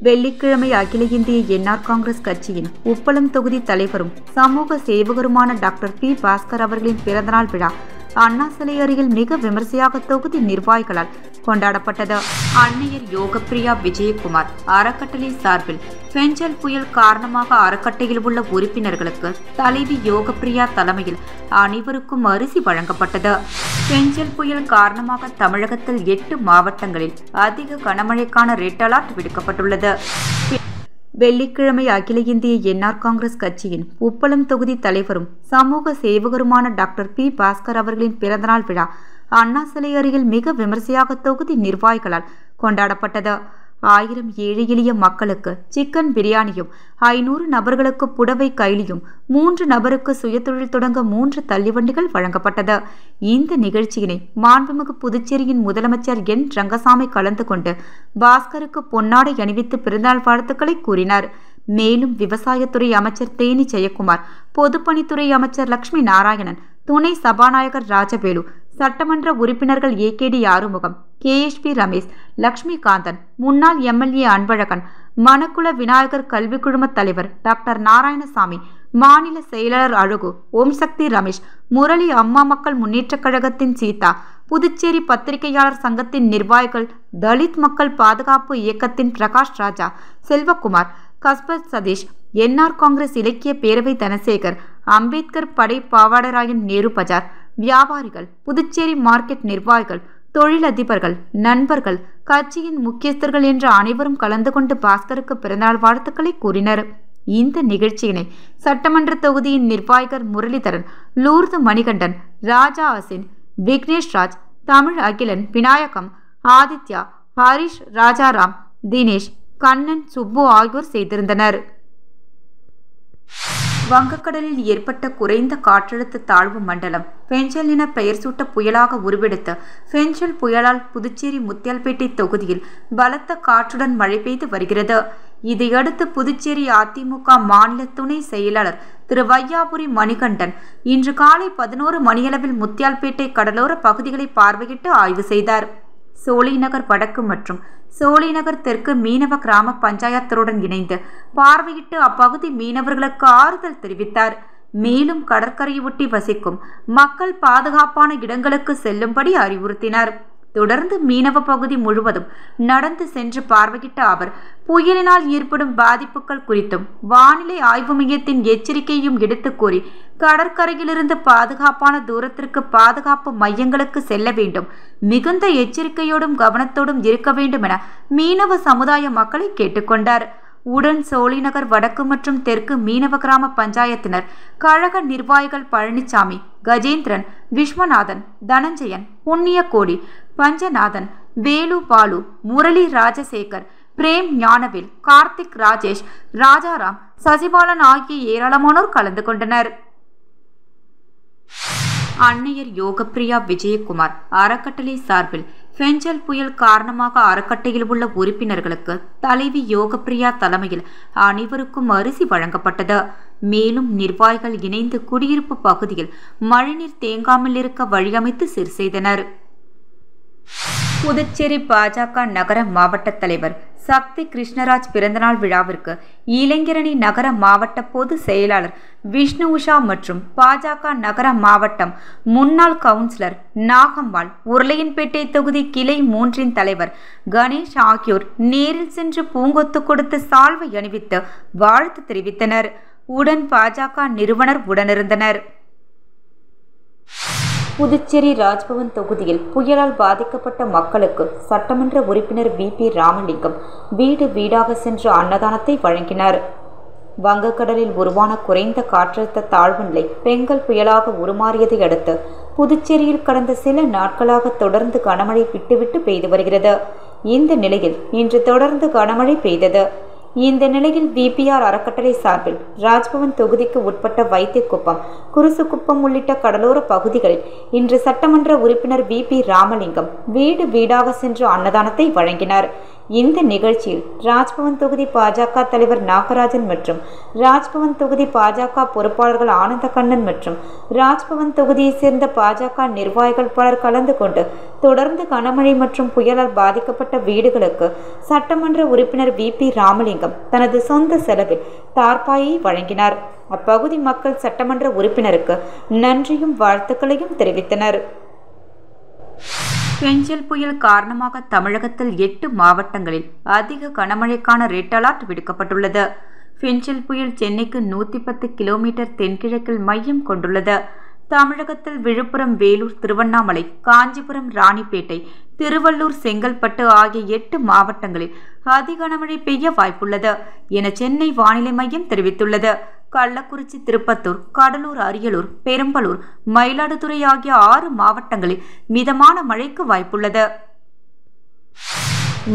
வெள்ளிக்கிழமை அகில இந்திய என்ஆர் காங்கிரஸ் கட்சியின் உப்பளம் தொகுதி தலைவரும் சமூக சேவகருமான டாக்டர் பி பாஸ்கர் அவர்களின் பிறந்தநாள் விழா அண்ணா சிலை அருகில் மிக விமர்சையாக தொகுதி நிர்வாகிகளால் கொண்டாடப்பட்டது. அன்னையர் யோகப்பிரியா விஜயகுமார் அறக்கட்டளை சார்பில் பெஞ்சல் புயல் காரணமாக அறக்கட்டையில் உள்ள உறுப்பினர்களுக்கு தலைவி யோகப்பிரியா தலைமையில் அனைவருக்கும் அரிசி வழங்கப்பட்டது. பெஞ்சல் புயல் காரணமாக தமிழகத்தில் 8 மாவட்டங்களில் அதிக கனமழைக்கான ரெட் அலர்ட் விடுக்கப்பட்டுள்ளது. வெள்ளிக்கிழமை அகில இந்திய என்ஆர் காங்கிரஸ் கட்சியின் உப்பளம் தொகுதி தலைவரும் சமூக சேவகருமான டாக்டர் பி பாஸ்கர் அவர்களின் பிறந்தநாள் விழா அண்ணா சிலை அருகில் மிக விமர்சையாக தொகுதி நிர்வாகிகளால் கொண்டாடப்பட்டது. 1000 ஏழை எளிய மக்களுக்கு சிக்கன் பிரியாணியும், 500 நபர்களுக்கு புடவை கைலியும், 3 நபருக்கு சுயதொழில் தொடங்க 3 தள்ளிவண்டிகள் வழங்கப்பட்டது. இந்த நிகழ்ச்சியினை மாண்புமிகு புதுச்சேரியின் முதலமைச்சர் என் ரங்கசாமி கலந்து கொண்டு பாஸ்கருக்கு பொன்னாடை அணிவித்து பிறந்தநாள் வாழ்த்துக்களை கூறினார். மேலும் விவசாயத்துறை அமைச்சர் தேனி ஜெயக்குமார், பொதுப்பணித்துறை அமைச்சர் லட்சுமி நாராயணன், துணை சபாநாயகர் ராஜவேலு, சட்டமன்ற உறுப்பினர்கள் ஏகேடி ஆறுமுகம், கேஎஸ்பி ரமேஷ், லட்சுமிகாந்தன், முன்னாள் எம்எல்ஏ அன்பழகன், மணக்குள விநாயகர் கல்வி குழும தலைவர் டாக்டர் நாராயணசாமி, மாநில செயலாளர் அழகு, ஓம்சக்தி ரமேஷ், முரளி, அம்மா மக்கள் முன்னேற்றக் கழகத்தின் சீதா, புதுச்சேரி பத்திரிகையாளர் சங்கத்தின் நிர்வாகிகள், தலித் மக்கள் பாதுகாப்பு இயக்கத்தின் பிரகாஷ் ராஜா, செல்வகுமார், கஸ்பத் சதீஷ், என்ஆர் காங்கிரஸ் இலக்கிய பேரவை தனசேகர், அம்பேத்கர் படை பாவாடராயன் நேரு பஜார், வியாபாரிகள், புதுச்சேரி மார்க்கெட் நிர்வாகிகள், தொழிலதிபர்கள், நண்பர்கள், கட்சியின் முக்கியஸ்தர்கள் என்ற அனைவரும் கலந்து கொண்டு பாஸ்கருக்கு பிறந்தநாள் வாழ்த்துக்களை கூறினர். இந்த நிகழ்ச்சியினை சட்டமன்ற தொகுதியின் நிர்வாகிகர் முரளிதரன், லூர்து மணிகண்டன், ராஜா அசின், விக்னேஷ் ராஜ், தமிழ் அகிலன், விநாயகம், ஆதித்யா, ஹரிஷ், ராஜாராம், தினேஷ், கண்ணன், சுப்பு ஆகியோர் செய்திருந்தனர். வங்கக்கடலில் ஏற்பட்ட குறைந்த காற்றழுத்த தாழ்வு மண்டலம் பெஞ்சல் என பெயர் சூட்ட புயலாக உருவெடுத்த பெஞ்சல் புயலால் புதுச்சேரி முத்தியால்பேட்டை தொகுதியில் பலத்த காற்றுடன் மழை பெய்து வருகிறது. இதையடுத்து புதுச்சேரி அதிமுக மாநில துணை செயலாளர் திரு வையாபுரி மணிகண்டன் இன்று காலை 11 மணியளவில் முத்தியால்பேட்டை கடலோர பகுதிகளை பார்வையிட்டு ஆய்வு செய்தார். சோழிநகர் வடக்கு மற்றும் சோழிநகர் தெற்கு மீனவ கிராம பஞ்சாயத்தருடன் இணைந்து பார்வையிட்டு அப்பகுதி மீனவர்களுக்கு ஆறுதல் தெரிவித்தார். மேலும் கடற்கரையொட்டி வசிக்கும் மக்கள் பாதுகாப்பான இடங்களுக்கு செல்லும்படி அறிவுறுத்தினார். தொடர்ந்து மீனவ பகுதி முழுவதும் நடந்து சென்று பார்வையிட்ட அவர் புயலினால் ஏற்படும் பாதிப்புகள் குறித்தும் வானிலை ஆய்வு மையத்தின் எச்சரிக்கையும் எடுத்து கூறி கடற்கரையிலிருந்து பாதுகாப்பான தூரத்திற்கு பாதுகாப்பு மையங்களுக்கு செல்ல வேண்டும், மிகுந்த எச்சரிக்கையோடும் கவனத்தோடும் இருக்க வேண்டும் என மீனவ சமுதாய மக்களை கேட்டுக்கொண்டார். உடன் சோழிநகர் வடக்கு மற்றும் தெற்கு மீனவ கிராம பஞ்சாயத்தினர் கழக நிர்வாகிகள் பழனிசாமி, கஜேந்திரன், விஸ்வநாதன், தனஞ்சயன், புண்ணியகோடி, பஞ்சநாதன், வேலு, பாலு, முரளி, ராஜசேகர், பிரேம், ஞானவேல், கார்த்திக், ராஜேஷ், ராஜாராம், சசிபாலன் ஆகிய ஏராளமானோர் கலந்து கொண்டனர். அன்னையர் யோகப்பிரியா விஜயகுமார் அறக்கட்டளை சார்பில் பெஞ்சல் புயல் காரணமாக அறக்கட்டையில் உள்ள உறுப்பினர்களுக்கு தலைவி யோகப்பிரியா தலைமையில் அனைவருக்கும் அரிசி வழங்கப்பட்டது. மேலும் நிர்வாகிகள் இணைந்து குடியிருப்பு பகுதியில் மழைநீர் தேங்காமல் இருக்க வழியமைத்து சீர் செய்தனர். புதுச்சேரி பாஜக நகர மாவட்ட தலைவர் சக்தி கிருஷ்ணராஜ் பிறந்தநாள் விழாவிற்கு இளைஞரணி நகர மாவட்ட பொதுச் செயலாளர் விஷ்ணு உஷா மற்றும் பாஜக நகர மாவட்டம் முன்னாள் கவுன்சிலர் நாகம்மாள், உருளையன்பேட்டை தொகுதி கிளை 3 தலைவர் கணேஷ் ஆகியோர் நேரில் சென்று பூங்கொத்து கொடுத்து சால்வை அணிவித்து வாழ்த்து தெரிவித்தனர். உடன் பாஜக நிறுவனர் உடனிருந்தனர். புதுச்சேரி ராஜ்பவன் தொகுதியில் புயலால் பாதிக்கப்பட்ட மக்களுக்கு சட்டமன்ற உறுப்பினர் வி.பி. ராமலிங்கம் வீடு வீடாக சென்று அன்னதானத்தை வழங்கினார். வங்கக்கடலில் உருவான குறைந்த காற்றழுத்த தாழ்வு நிலை பெங்கல் புயலாக உருமாறியதை அடுத்து புதுச்சேரியில் கடந்த சில நாட்களாக தொடர்ந்து கனமழை விட்டுவிட்டு பெய்து வருகிறது. இந்த நிலையில் இன்று தொடர்ந்து கனமழை பெய்தது. இந்த நிலையில் விபிஆர் அறக்கட்டளை சார்பில் ராஜ்பவன் தொகுதிக்கு உட்பட்ட வைத்தியக்குப்பம், குருசுக்குப்பம் உள்ளிட்ட கடலோர பகுதிகளில் இன்று சட்டமன்ற உறுப்பினர் வி.பி. ராமலிங்கம் வீடு வீடாக சென்று அன்னதானத்தை வழங்கினார். இந்த நிகழ்ச்சியில் ராஜ்பவன் தொகுதி பாஜக தலைவர் நாகராஜன் மற்றும் ராஜ்பவன் தொகுதி பாஜக பொறுப்பாளர்கள் ஆனந்தகண்ணன் மற்றும் ராஜ்பவன் தொகுதியைச் சேர்ந்த பாஜக நிர்வாகிகள் பலர் கலந்து கொண்டு தொடர்ந்து கனமழை மற்றும் புயலால் பாதிக்கப்பட்ட வீடுகளுக்கு சட்டமன்ற உறுப்பினர் VP ராமலிங்கம் தனது சொந்த செலவில் தார்பாயை வழங்கினார். அப்பகுதி மக்கள் சட்டமன்ற உறுப்பினருக்கு நன்றியும் வாழ்த்துக்களையும் தெரிவித்தனர். பெஞ்சல் புயல் காரணமாக தமிழகத்தில் 8 மாவட்டங்களில் அதிக கனமழைக்கான ரெட் அலர்ட் விடுக்கப்பட்டுள்ளது. பெஞ்சல் புயல் சென்னைக்கு 110 கிலோமீட்டர் தென்கிழக்கில் மையம் கொண்டுள்ளது. தமிழகத்தில் விழுப்புரம், வேலூர், திருவண்ணாமலை, காஞ்சிபுரம், ராணிப்பேட்டை, திருவள்ளூர், செங்கல்பட்டு ஆகிய 8 மாவட்டங்களில் அதிக கனமழை பெய்ய வாய்ப்புள்ளது என சென்னை வானிலை மையம் தெரிவித்துள்ளது. கள்ளக்குறிச்சி, திருப்பத்தூர், கடலூர், அரியலூர், பெரம்பலூர், மயிலாடுதுறை ஆகிய 6 மாவட்டங்களில் மிதமான மழைக்கு வாய்ப்புள்ளது.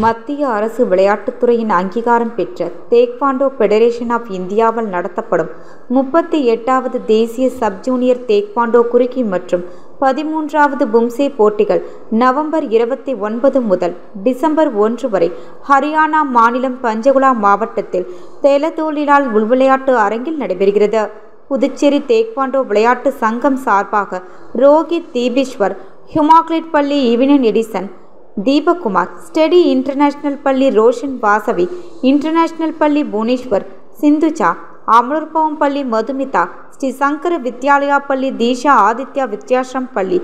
மத்திய அரசு விளையாட்டுத்துறையின் அங்கீகாரம் பெற்ற தேக்வாண்டோ ஃபெடரேஷன் ஆஃப் இந்தியாவால் நடத்தப்படும் 38வது தேசிய சப் ஜூனியர் தேக்வாண்டோ குறுக்கி மற்றும் 13வது பும்சே போட்டிகள் நவம்பர் 29 முதல் டிசம்பர் 1 வரை ஹரியானா மாநிலம் பஞ்சகுலா மாவட்டத்தில் தெலதோலிலால் உள்விளையாட்டு அரங்கில் நடைபெறுகிறது. புதுச்சேரி தேக்வாண்டோ விளையாட்டு சங்கம் சார்பாக ரோஹித் தீபேஸ்வர், ஹிமாக்லேட் பள்ளி ஈவினன் எடிசன், தீபக்குமார், ஸ்டடி இன்டர்நேஷனல் பள்ளி ரோஷன் வாசவி, இன்டர்நேஷனல் பள்ளி புவனேஸ்வர், சிந்துஜா, அமலூர்பவம் பள்ளி மதுமிதா, ஸ்ரீ சங்கர வித்யாலயா பள்ளி தீஷா ஆதித்யா வித்யாசிரம் பள்ளி,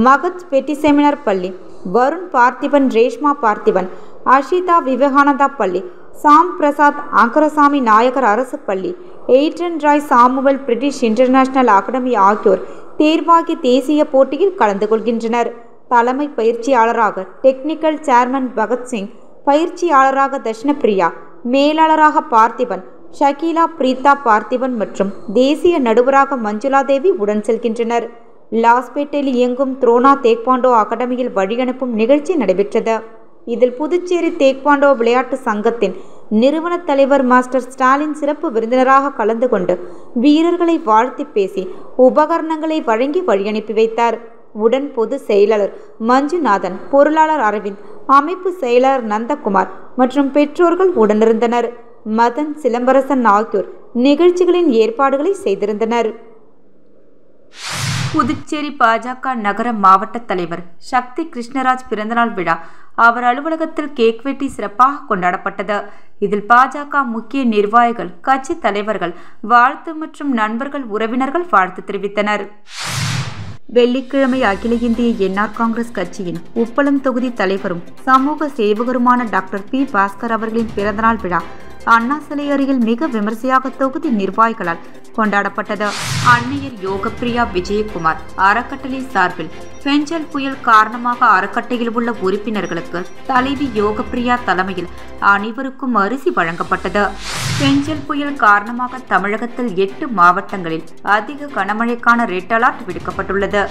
மகத் பெட்டி செமினார் பள்ளி, வருண் பார்த்திபன், ரேஷ்மா பார்த்திபன், அஷிதா விவேகானந்தா பள்ளி, சாம் பிரசாத் அங்கரசாமி நாயகர் அரசு பள்ளி, Aidan Roy Samuel British International Academy ஆகியோர் தேர்வாகி தேசிய போட்டியில் கலந்து கொள்கின்றனர். தலைமை பயிற்சியாளராக டெக்னிக்கல் சேர்மன் பகத்சிங், பயிற்சியாளராக தர்ஷனப்பிரியா, மேலாளராக பார்த்திபன், ஷகீலா பிரீதா பார்த்திபன் மற்றும் தேசிய நடுவராக மஞ்சுளா தேவி உடன் செல்கின்றனர். லாஸ்பேட்டையில் இயங்கும் த்ரோனா தேக்வாண்டோ அகாடமியில் வழியனுப்பும் நிகழ்ச்சி நடைபெற்றது. இதில் புதுச்சேரி தேக்வாண்டோ விளையாட்டு சங்கத்தின் நிறுவன தலைவர் மாஸ்டர் ஸ்டாலின் சிறப்பு விருந்தினராக கலந்து கொண்டு வீரர்களை வாழ்த்தி பேசி உபகரணங்களை வழங்கி வழியனுப்பி வைத்தார். உடன் பொது செயலாளர் மஞ்சுநாதன், பொருளாளர் அரவிந்த், அமைப்பு செயலாளர் நந்தகுமார் மற்றும் பெற்றோர்கள் உடனிருந்தனர். மதன், சிலம்பரசன் ஆகியோர் நிகழ்ச்சிகளின் ஏற்பாடுகளை செய்திருந்தனர். புதுச்சேரி பாஜக நகர மாவட்ட தலைவர் சக்தி கிருஷ்ணராஜ் பிறந்தநாள் விழா அவர் அலுவலகத்தில் கேக் வெட்டி சிறப்பாக கொண்டாடப்பட்டது. இதில் பாஜக முக்கிய நிர்வாகிகள், கட்சி தலைவர்கள், வாழ்த்து மற்றும் நண்பர்கள், உறவினர்கள் வாழ்த்து தெரிவித்தனர். வெள்ளிக்கிழமை அகில இந்திய என்ஆர் காங்கிரஸ் கட்சியின் உப்பளம் தொகுதி தலைவரும் சமூக சேவகருமான டாக்டர் P. பாஸ்கர் அவர்களின் பிறந்தநாள் விழா அண்ணா சிலை அருகில் மிக விமர்சையாக தொகுதி நிர்வாகிகளால் கொண்டாடப்பட்டது. அன்னையர் யோகப்பிரியா விஜயகுமார் அறக்கட்டளை சார்பில் பெஞ்சல் புயல் காரணமாக அறக்கட்டையில் உள்ள உறுப்பினர்களுக்கு தலைவி யோகப்பிரியா தலைமையில் அனைவருக்கும் அரிசி வழங்கப்பட்டது. பெஞ்சல் புயல் காரணமாக தமிழகத்தில் 8 மாவட்டங்களில் அதிக கனமழைக்கான ரெட் அலர்ட் விடுக்கப்பட்டுள்ளது.